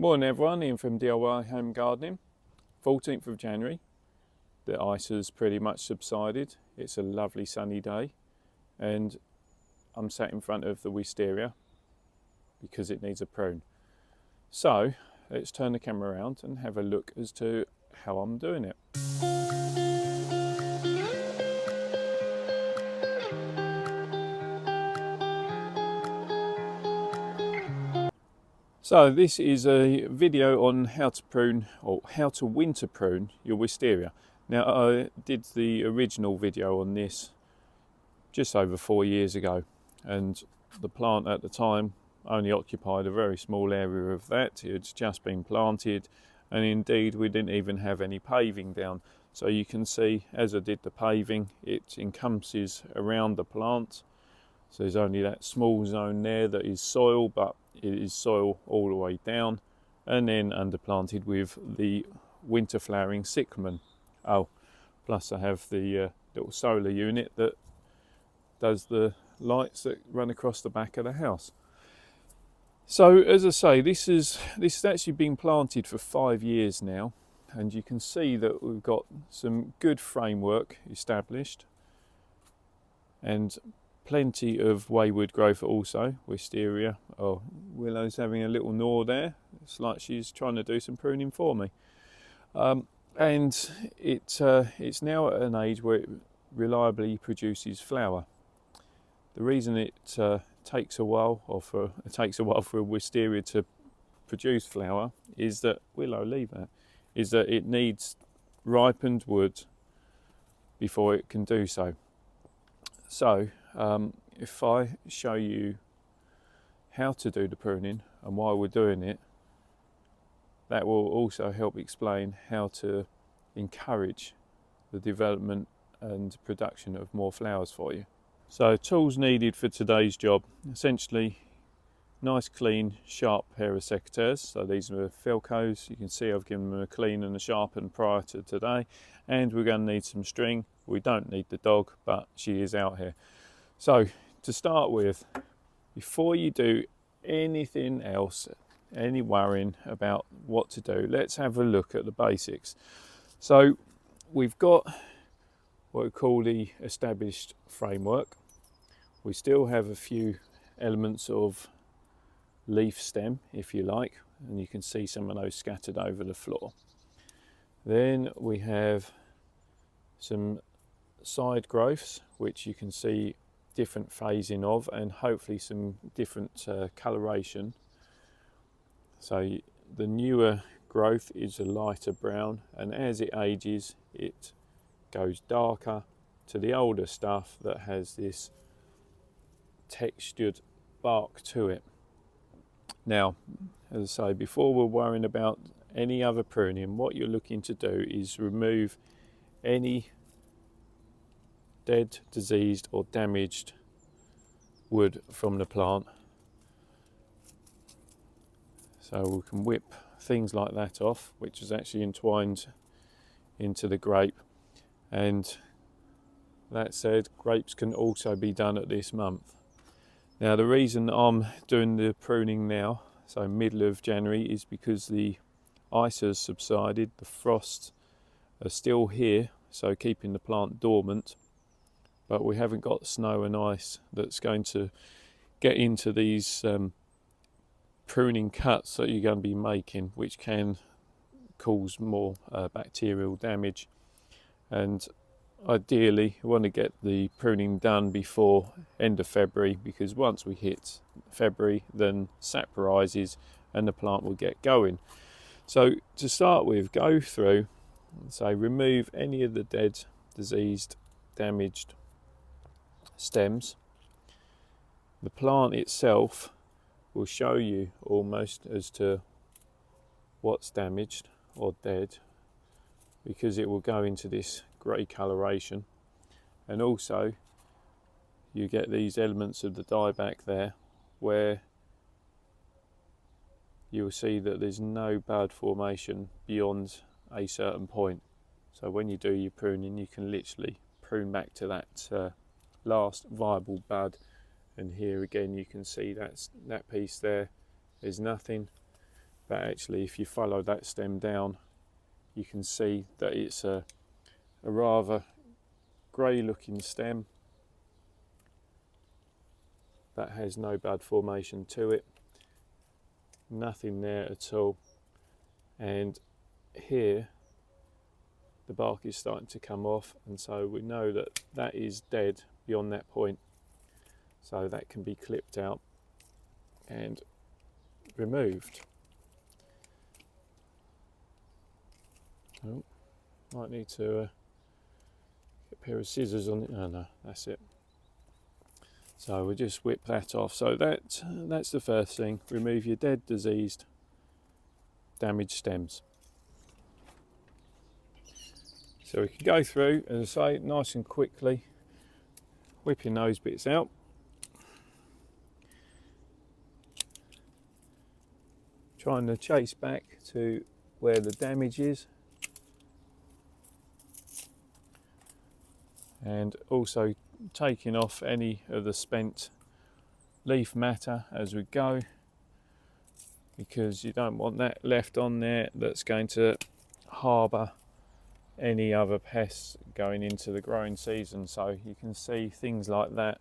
Morning everyone, Ian from DIY Home Gardening. 14th of January. The ice has pretty much subsided. It's a lovely sunny day and I'm sat in front of the Wisteria because it needs a prune. So let's turn the camera around and have a look as to how I'm doing it. So this is a video on how to prune or how to winter prune your wisteria. Now I did the original video on this just over 4 years ago, and the plant at the time only occupied a very small area of that. It's just been planted, and indeed we didn't even have any paving down. So you can see as I did the paving, it encompasses around the plant. So there's only that small zone there that is soil, but it is soil all the way down, and then underplanted with the winter flowering cyclamen. Oh, plus I have the little solar unit that does the lights that run across the back of the house. So as I say, this has actually been planted for 5 years now, and you can see that we've got some good framework established and plenty of wayward growth also. Wisteria, oh, Willow's having a little gnaw there. It's like she's trying to do some pruning for me. And it's now at an age where it reliably produces flower. The reason it takes a while for a wisteria to produce flower is that, Willow, leave that, is that it needs ripened wood before it can do so. So if I show you how to do the pruning and why we're doing it, that will also help explain how to encourage the development and production of more flowers for you. So tools needed for today's job: essentially nice clean sharp pair of secateurs. So these are Felcos. You can see I've given them a clean and a sharpen prior to today, and we're going to need some string. We don't need the dog, but she is out here. So to start with, before you do anything else, any worrying about what to do, let's have a look at the basics. So we've got what we call the established framework. We still have a few elements of leaf stem, if you like, and you can see some of those scattered over the floor. Then we have some side growths, which you can see different phasing of, and hopefully some different coloration. So the newer growth is a lighter brown, and as it ages it goes darker to the older stuff that has this textured bark to it. Now, as I say, before we're worrying about any other pruning, what you're looking to do is remove any dead, diseased or damaged wood from the plant. So we can whip things like that off, which is actually entwined into the grape. And that said, grapes can also be done at this month. Now the reason I'm doing the pruning now, so middle of January, is because the ice has subsided, the frosts are still here, so keeping the plant dormant, but we haven't got snow and ice that's going to get into these pruning cuts that you're going to be making, which can cause more bacterial damage. And ideally you want to get the pruning done before end of February, because once we hit February then sap rises and the plant will get going. So to start with, go through and say remove any of the dead, diseased, damaged stems. The plant itself will show you almost as to what's damaged or dead, because it will go into this grey coloration, and also you get these elements of the dieback there where you'll see that there's no bud formation beyond a certain point. So when you do your pruning, you can literally prune back to that last viable bud, and here again you can see that piece there, there's nothing, but actually if you follow that stem down, you can see that it's a rather grey looking stem that has no bud formation to it, nothing there at all. And here the bark is starting to come off, and so we know that that is dead beyond that point, so that can be clipped out and removed. Oh, might need to get a pair of scissors on it. Oh no, that's it. So we'll just whip that off. So that's the first thing. Remove your dead, diseased, damaged stems. So we can go through, as I say, nice and quickly, whipping those bits out. Trying to chase back to where the damage is. And also taking off any of the spent leaf matter as we go, because you don't want that left on there that's going to harbour any other pests going into the growing season. So you can see things like that,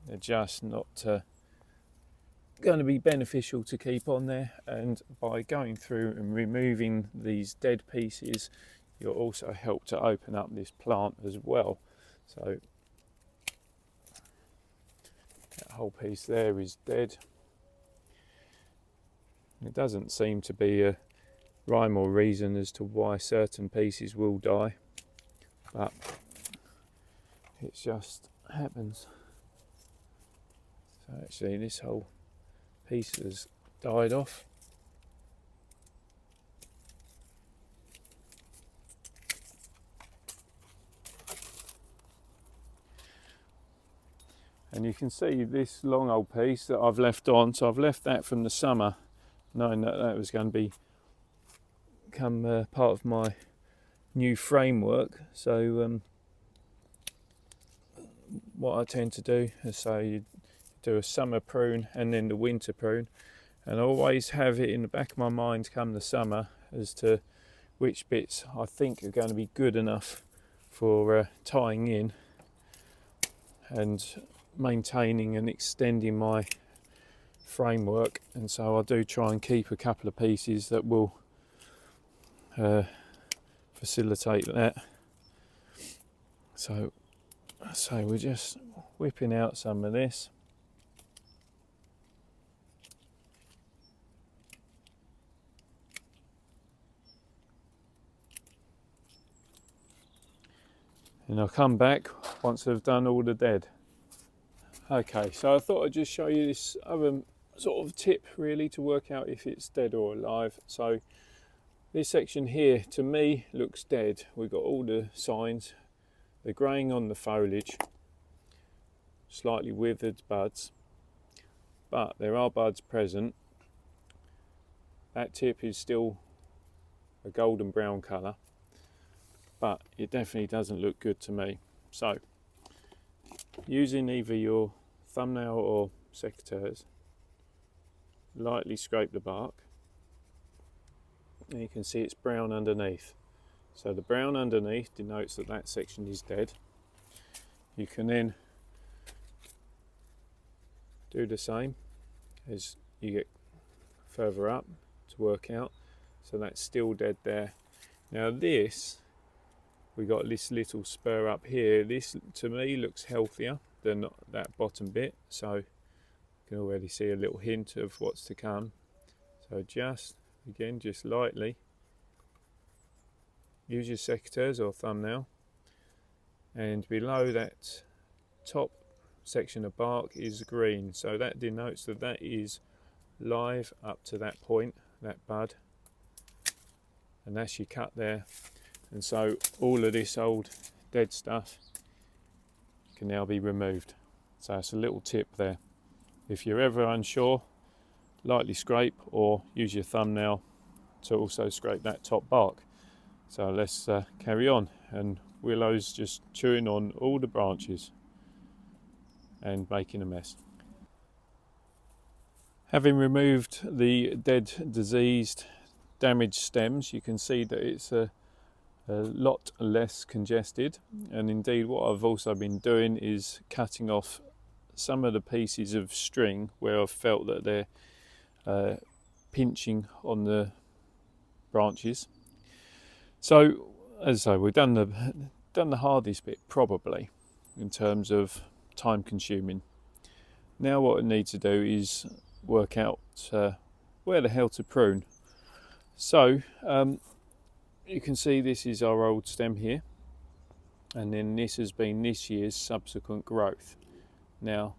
they're just not going to be beneficial to keep on there. And by going through and removing these dead pieces, you'll also help to open up this plant as well. So that whole piece there is dead. It doesn't seem to be a rhyme or reason as to why certain pieces will die, but it just happens. So actually this whole piece has died off. And you can see this long old piece that I've left on, so I've left that from the summer, knowing that that was going to become part of my new framework. So what I tend to do is say you do a summer prune and then the winter prune, and I always have it in the back of my mind come the summer as to which bits I think are going to be good enough for tying in and maintaining and extending my framework. And so I do try and keep a couple of pieces that will facilitate that. So we're just whipping out some of this. And I'll come back once I've done all the dead. Okay, so I thought I'd just show you this other sort of tip really to work out if it's dead or alive. So this section here to me looks dead. We've got all the signs, the greying on the foliage, slightly withered buds, but there are buds present. That tip is still a golden brown colour, but it definitely doesn't look good to me. So using either your thumbnail or secateurs, lightly scrape the bark, and you can see it's brown underneath. So the brown underneath denotes that that section is dead. You can then do the same as you get further up to work out. So that's still dead there. Now this, we got this little spur up here. This to me looks healthier than that bottom bit, so you can already see a little hint of what's to come. So just again, just lightly use your secateurs or thumbnail, and below that top section of bark is green, so that denotes that that is live up to that point, that bud, and that's your cut there. And so all of this old dead stuff can now be removed. So it's a little tip there. If you're ever unsure, lightly scrape or use your thumbnail to also scrape that top bark. So let's carry on. And Willow's just chewing on all the branches and making a mess. Having removed the dead, diseased, damaged stems, you can see that it's a lot less congested, and indeed what I've also been doing is cutting off some of the pieces of string where I've felt that they're pinching on the branches. So as I say, we've done the hardest bit probably in terms of time consuming. Now what I need to do is work out where the hell to prune. So you can see this is our old stem here, and then this has been this year's subsequent growth. Now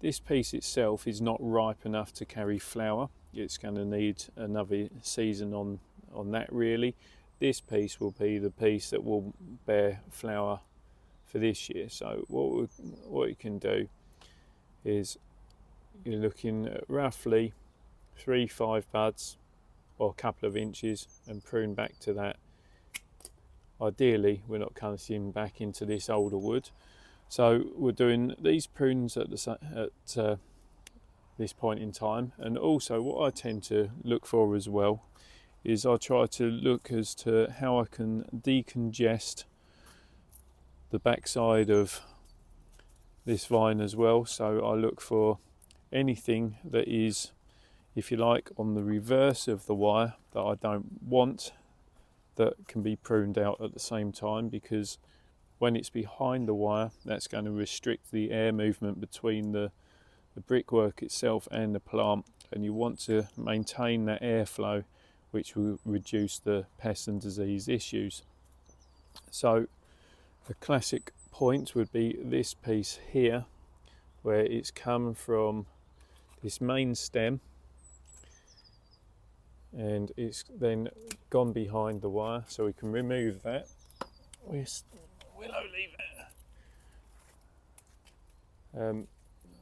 this piece itself is not ripe enough to carry flower. It's going to need another season on that really. This piece will be the piece that will bear flower for this year. So what you can do is you're looking at roughly 3-5 buds or a couple of inches and prune back to that. Ideally we're not cutting back into this older wood, so we're doing these prunes at this point in time. And also what I tend to look for as well is I try to look as to how I can decongest the backside of this vine as well. So I look for anything that is, if you like, on the reverse of the wire that I don't want, that can be pruned out at the same time, because when it's behind the wire, that's going to restrict the air movement between the brickwork itself and the plant, and you want to maintain that airflow, which will reduce the pest and disease issues. So the classic point would be this piece here, where it's come from this main stem and it's then gone behind the wire, so we can remove that. We'll leave it. I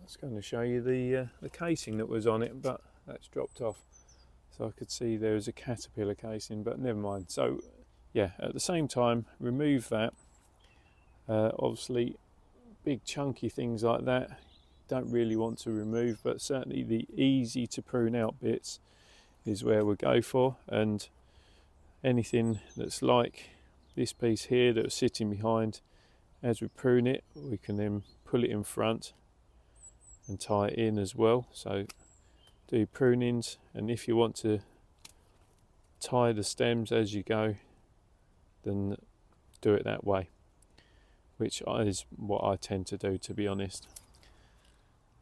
was going to show you the casing that was on it, but that's dropped off. So I could see there was a caterpillar casing, but never mind. So yeah, at the same time, remove that. Obviously big chunky things like that don't really want to remove, but certainly the easy to prune out bits is where we'll go for. And anything that's like this piece here that's sitting behind, as we prune it, we can then pull it in front and tie it in as well. So do prunings, and if you want to tie the stems as you go, then do it that way, which is what I tend to do, to be honest.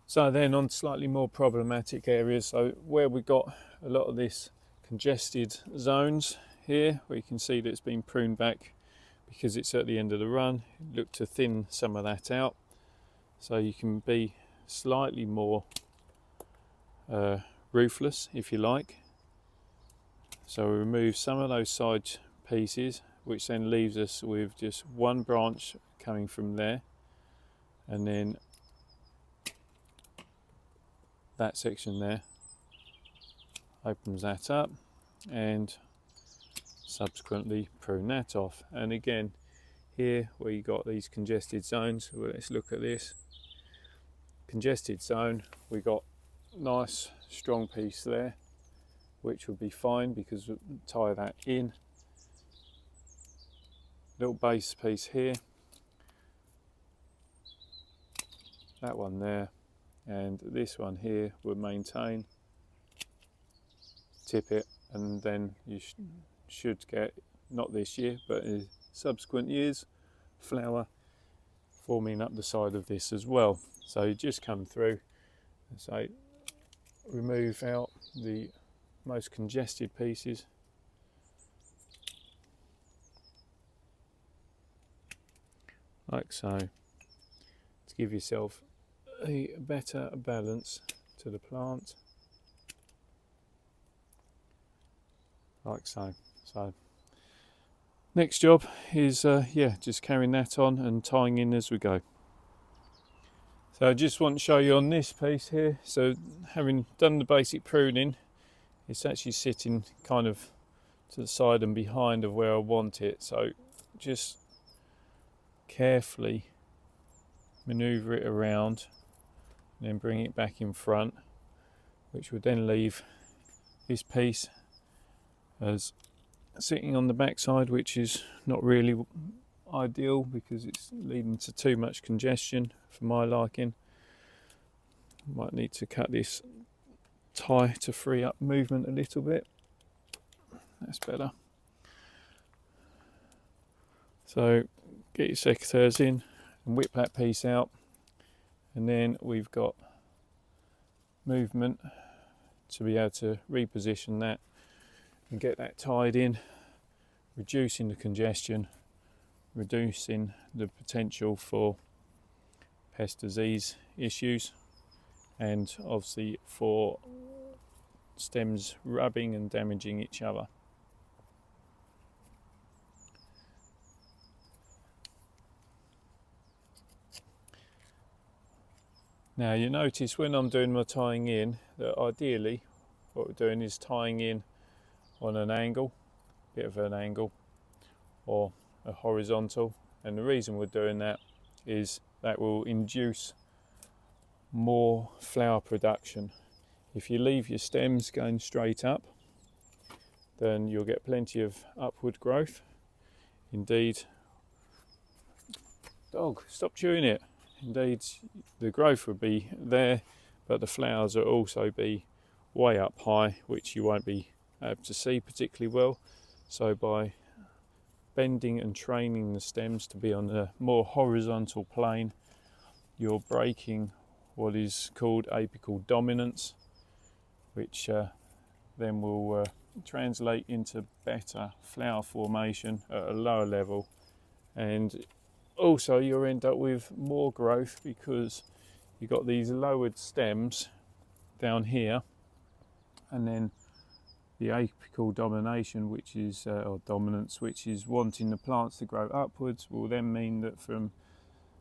So then on slightly more problematic areas, so where we got a lot of this congested zones here, where you can see that it's been pruned back because it's at the end of the run, look to thin some of that out so you can be slightly more ruthless, if you like. So we remove some of those side pieces, which then leaves us with just one branch coming from there, and then that section there opens that up, and subsequently prune that off. And again, here where you got these congested zones, well, let's look at this congested zone. We got nice strong piece there, which would be fine because we'll tie that in. Little base piece here, that one there, and this one here will maintain, tip it, and then you should get, not this year but in subsequent years, flower forming up the side of this as well. So you just come through and say remove out the most congested pieces, like so, to give yourself a better balance to the plant, like so. So next job is just carrying that on and tying in as we go. So I just want to show you on this piece here, so having done the basic pruning, it's actually sitting kind of to the side and behind of where I want it, so just carefully maneuver it around and then bring it back in front, which would then leave this piece as sitting on the backside, which is not really ideal because it's leading to too much congestion for my liking. Might need to cut this tie to free up movement a little bit. That's better. So get your secateurs in and whip that piece out, and then we've got movement to be able to reposition that and get that tied in, reducing the congestion, reducing the potential for pest disease issues, and obviously for stems rubbing and damaging each other. Now you notice when I'm doing my tying in that ideally what we're doing is tying in on an angle, bit of an angle, or a horizontal, and the reason we're doing that is that will induce more flower production. If you leave your stems going straight up, then you'll get plenty of upward growth. Indeed, dog, stop chewing it. Indeed, the growth would be there, but the flowers will also be way up high, which you won't be able to see particularly well. So by bending and training the stems to be on a more horizontal plane, you're breaking what is called apical dominance, which then will translate into better flower formation at a lower level, and also you'll end up with more growth because you've got these lowered stems down here, and then the apical domination, which is or dominance, which is wanting the plants to grow upwards, will then mean that from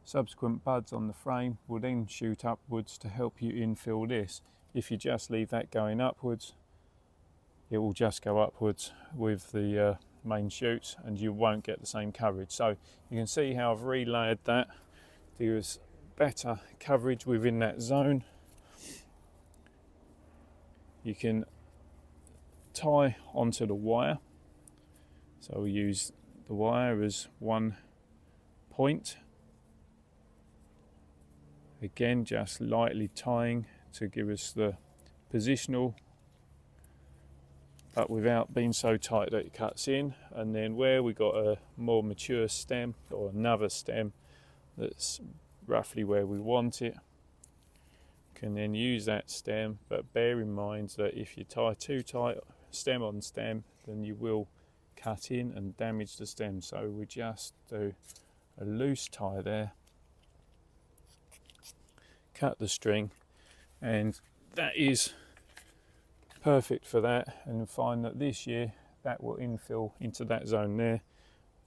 subsequent buds on the frame will then shoot upwards to help you infill this. If you just leave that going upwards, it will just go upwards with the main shoots and you won't get the same coverage. So you can see how I've relayered that. There's better coverage within that zone. You can tie onto the wire, so we use the wire as one point, again just lightly tying to give us the positional, but without being so tight that it cuts in. And then where we got a more mature stem or another stem that's roughly where we want it, can then use that stem, but bear in mind that if you tie too tight stem on stem, then you will cut in and damage the stem. So we just do a loose tie there, cut the string, and that is perfect for that. And find that this year that will infill into that zone there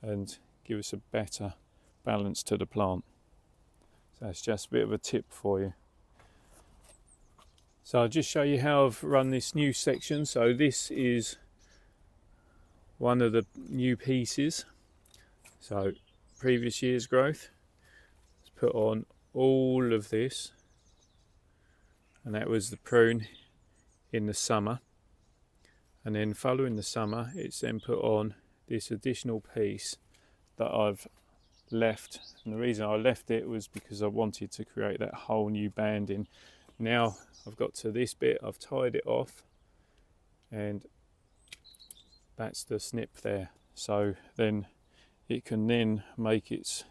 and give us a better balance to the plant. So that's just a bit of a tip for you. So I'll just show you how I've run this new section. So this is one of the new pieces. So previous year's growth. Let's put on all of this, and that was the prune in the summer. And then following the summer, it's then put on this additional piece that I've left. And the reason I left it was because I wanted to create that whole new banding. Now I've got to this bit, I've tied it off, and that's the snip there. So then it can then make its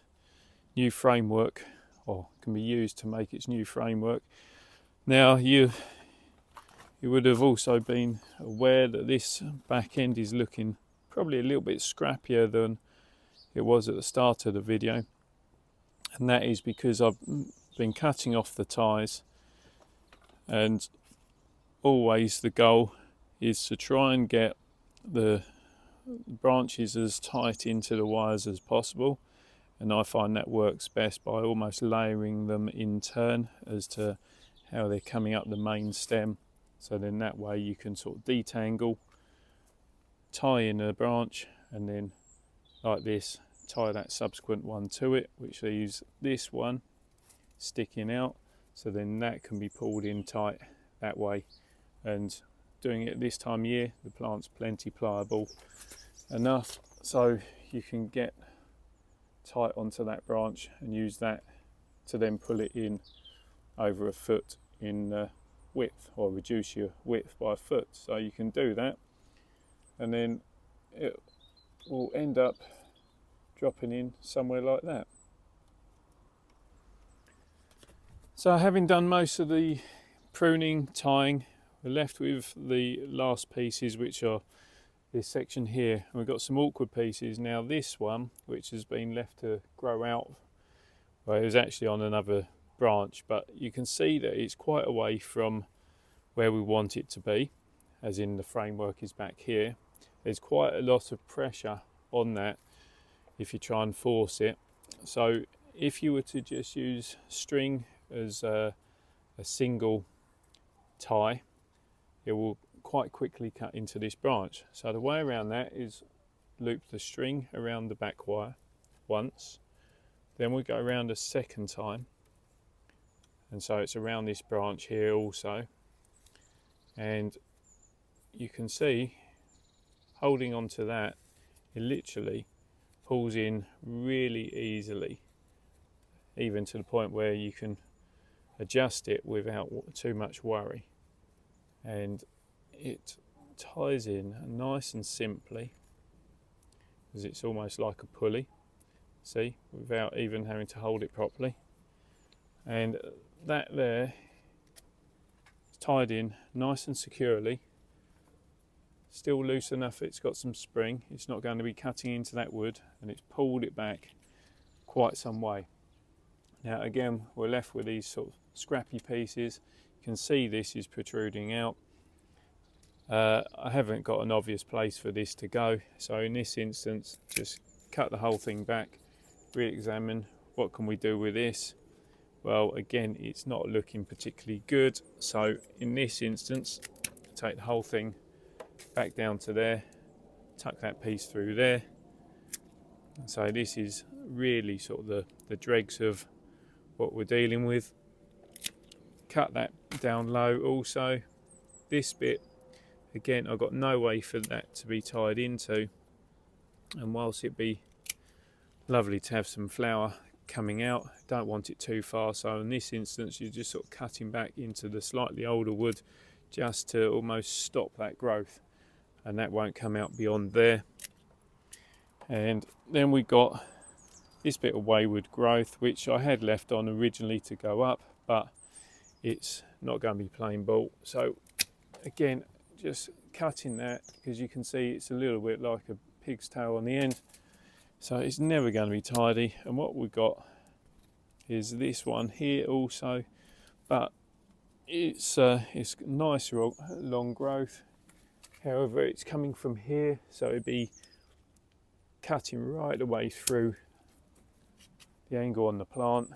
new framework, or can be used to make its new framework. Now you would have also been aware that this back end is looking probably a little bit scrappier than it was at the start of the video, and that is because I've been cutting off the ties, and always the goal is to try and get the branches as tight into the wires as possible, and I find that works best by almost layering them in turn as to how they're coming up the main stem. So then that way you can sort of detangle, tie in a branch, and then like this tie that subsequent one to it, which leaves this one sticking out. So then that can be pulled in tight that way, and doing it this time of year, the plant's plenty pliable enough so you can get tight onto that branch and use that to then pull it in over a foot in width, or reduce your width by a foot. So you can do that, and then it will end up dropping in somewhere like that. So having done most of the pruning, tying, we're left with the last pieces, which are this section here. We've got some awkward pieces. Now this one, which has been left to grow out, well, it was actually on another branch, but you can see that it's quite away from where we want it to be, as in the framework is back here. There's quite a lot of pressure on that if you try and force it. So if you were to just use string as a single tie, it will quite quickly cut into this branch. So the way around that is loop the string around the back wire once, then we go around a second time, and so it's around this branch here also, and you can see holding on to that, it literally pulls in really easily, even to the point where you can adjust it without too much worry, and it ties in nice and simply, because it's almost like a pulley, see, without even having to hold it properly. And that there is tied in nice and securely, still loose enough it's got some spring, it's not going to be cutting into that wood, and it's pulled it back quite some way. Now again, we're left with these sort of scrappy pieces. You can see this is protruding out. I haven't got an obvious place for this to go, so in this instance just cut the whole thing back, re-examine what can we do with this. Well, again, it's not looking particularly good, so in this instance take the whole thing back down to there, tuck that piece through there. So this is really sort of the dregs of what we're dealing with. Cut that down low also. This bit, again, I've got no way for that to be tied into, and whilst it'd be lovely to have some flower coming out, don't want it too far, so in this instance you're just sort of cutting back into the slightly older wood just to almost stop that growth, and that won't come out beyond there. And then we got this bit of wayward growth, which I had left on originally to go up, but it's not going to be plain bolt, so again just cutting that, because you can see it's a little bit like a pig's tail on the end, so it's never going to be tidy. And what we've got is this one here also, but it's nice long growth. However, it's coming from here, so it'd be cutting right away through the angle on the plant,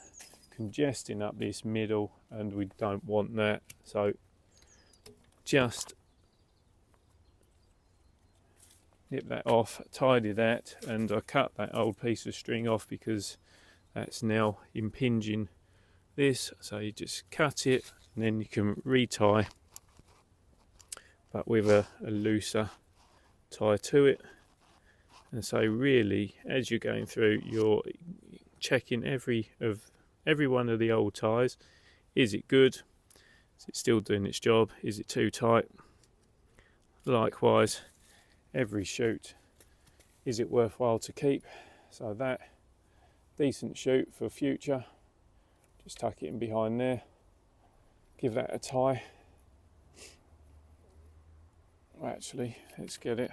congesting up this middle, and we don't want that. So just nip that off, tidy that, and I cut that old piece of string off because that's now impinging this. So you just cut it, and then you can retie, but with a looser tie to it. And so really, as you're going through, you're checking every one of the old ties. Is it good? Is it still doing its job? Is it too tight? Likewise, every shoot, is it worthwhile to keep? So that decent shoot for future, just tuck it in behind there, give that a tie. Actually, let's get it,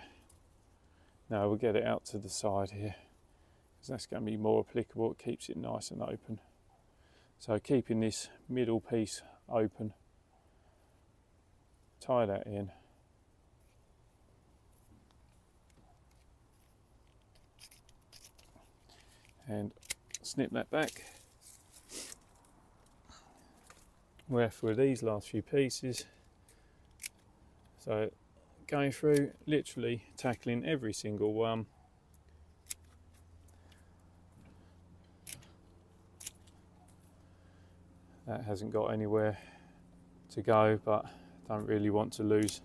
no, we'll get it out to the side here, because that's going to be more applicable. It keeps it nice and open. So keeping this middle piece open, tie that in, and snip that back. We're through these last few pieces, so going through, literally tackling every single one. That hasn't got anywhere to go, but Don't really want to lose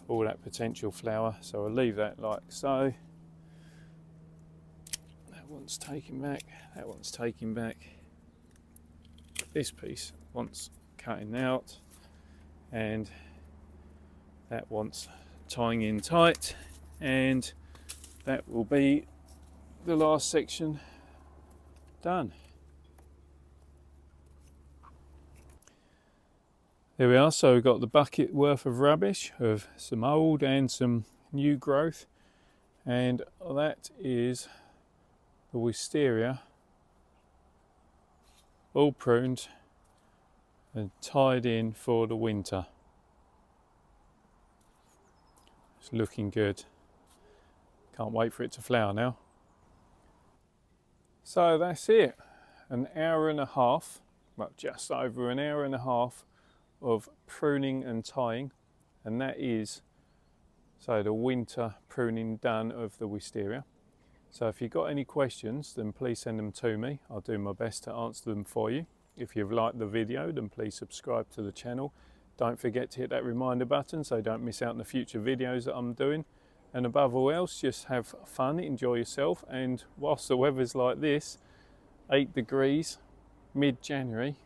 all that potential flower, so I'll leave that like so. That one's taken back, that one's taken back. This piece wants cutting out, and that wants tying in tight, and that will be the last section done. There we are, so we've got the bucket worth of rubbish of some old and some new growth, and that is the wisteria all pruned and tied in for the winter. It's looking good. Can't wait for it to flower now. So that's it, an hour and a half, well, just over an hour and a half of pruning and tying, and that is the winter pruning done of the wisteria. So if you've got any questions, then please send them to me. I'll do my best to answer them for you. If you've liked the video, then please subscribe to the channel. Don't forget to hit that reminder button so don't miss out on the future videos that I'm doing. And above all else, just have fun, enjoy yourself, and whilst the weather's like this, 8 degrees, mid-January,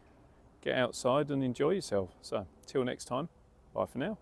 get outside and enjoy yourself. So till next time, bye for now.